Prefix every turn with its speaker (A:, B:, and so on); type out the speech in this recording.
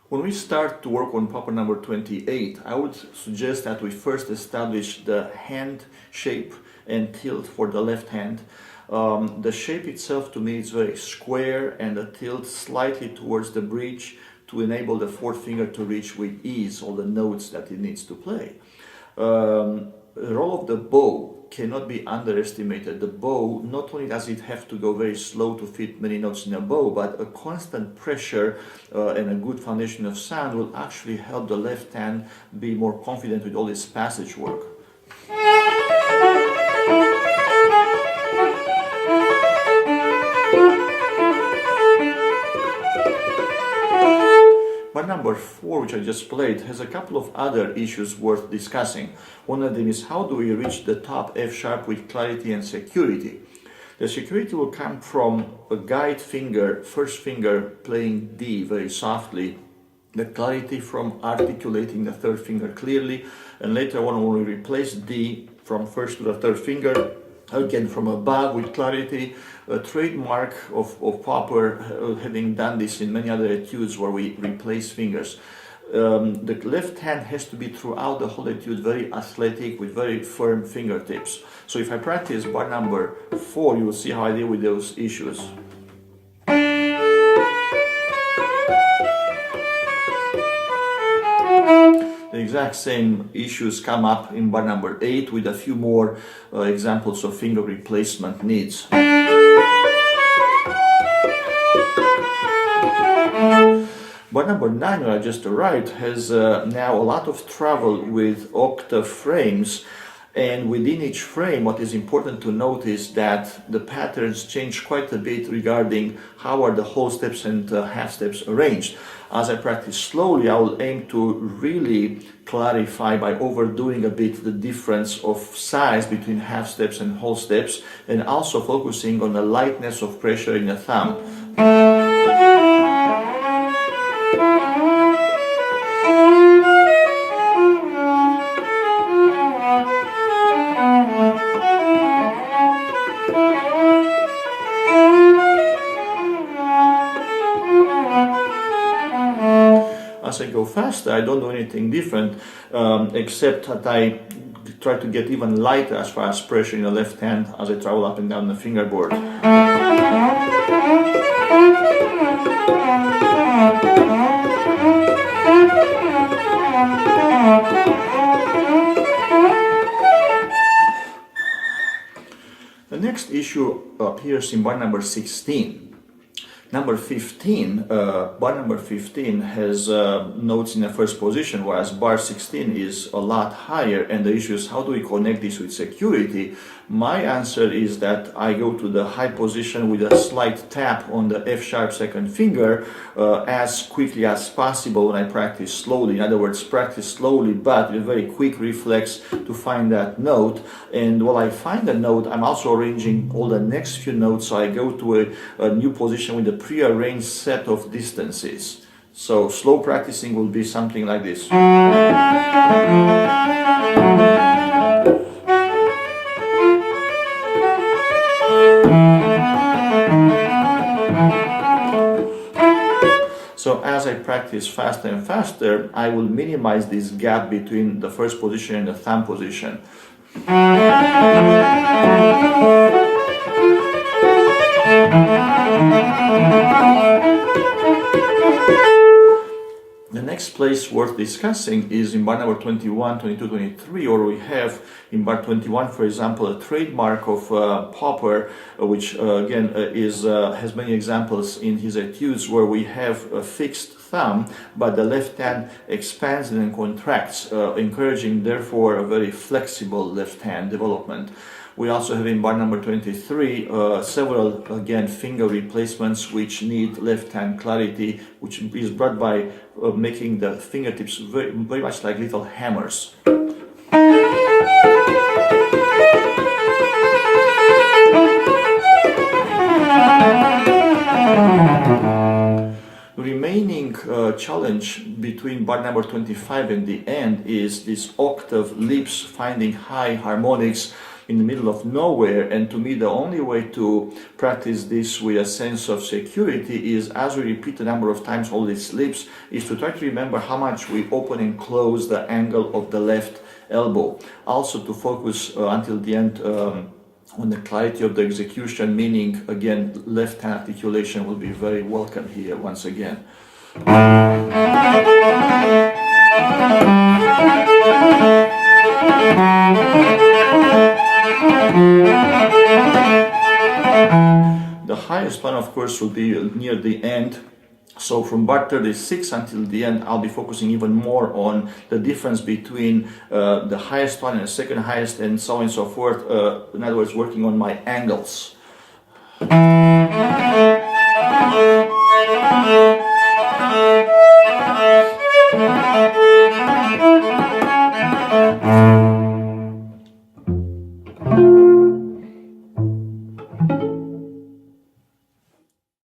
A: When we start to work on Popper number 28, I would suggest that we first establish the hand shape and tilt for the left hand. The shape itself to me is very square, and the tilt slightly towards the bridge to enable the fourth finger to reach with ease all the notes that it needs to play. The role of the bow cannot be underestimated. The bow, not only does it have to go very slow to fit many notes in a bow, but a constant pressure and a good foundation of sound will actually help the left hand be more confident with all this passage work. Bar number 4, which I just played, has a couple of other issues worth discussing. One of them is how do we reach the top F sharp with clarity and security? The security will come from a guide finger, first finger playing D very softly, the clarity from articulating the third finger clearly, and later on when we replace D from first to the third finger, again from above with clarity, a trademark of Popper, having done this in many other etudes where we replace fingers. The left hand has to be throughout the whole etude very athletic with very firm fingertips. So if I practice bar number 4, you will see how I deal with those issues. The exact same issues come up in bar number 8 with a few more examples of finger replacement needs. Bar number 9, where I just arrived, has now a lot of trouble with octave frames, and within each frame what is important to note is that the patterns change quite a bit regarding how are the whole steps and half steps arranged. As I practice slowly, I will aim to really clarify by overdoing a bit the difference of size between half steps and whole steps, and also focusing on the lightness of pressure in the thumb. As I go faster, I don't do anything different, except that I try to get even lighter as far as pressure in the left hand as I travel up and down the fingerboard. The next issue appears in bar number 16. Number 15, bar number 15 has notes in the first position, whereas bar 16 is a lot higher, and the issue is how do we connect this with security? My answer is that I go to the high position with a slight tap on the F sharp second finger as quickly as possible when I practice slowly. In other words, practice slowly but with a very quick reflex to find that note. And while I find the note, I'm also arranging all the next few notes, so I go to a new position with a pre-arranged set of distances. So slow practicing will be something like this. So as I practice faster and faster, I will minimize this gap between the first position and the thumb position. The next place worth discussing is in bar number 21, 22, 23, or we have in bar 21, for example, a trademark of Popper, which again has many examples in his etudes where we have a fixed thumb, but the left hand expands and contracts, encouraging therefore a very flexible left hand development. We also have in bar number 23 several, again, finger replacements which need left hand clarity, which is brought by making the fingertips very much like little hammers. The remaining challenge between bar number 25 and the end is this octave leaps, finding high harmonics in the middle of nowhere. And to me, the only way to practice this with a sense of security is, as we repeat a number of times all these slips, is to try to remember how much we open and close the angle of the left elbow. Also to focus until the end on the clarity of the execution, meaning, again, left hand articulation will be very welcome here once again. The highest one, of course, will be near the end. So from bar 36 until the end, I'll be focusing even more on the difference between the highest one and the second highest, and so on and so forth. In other words, working on my angles.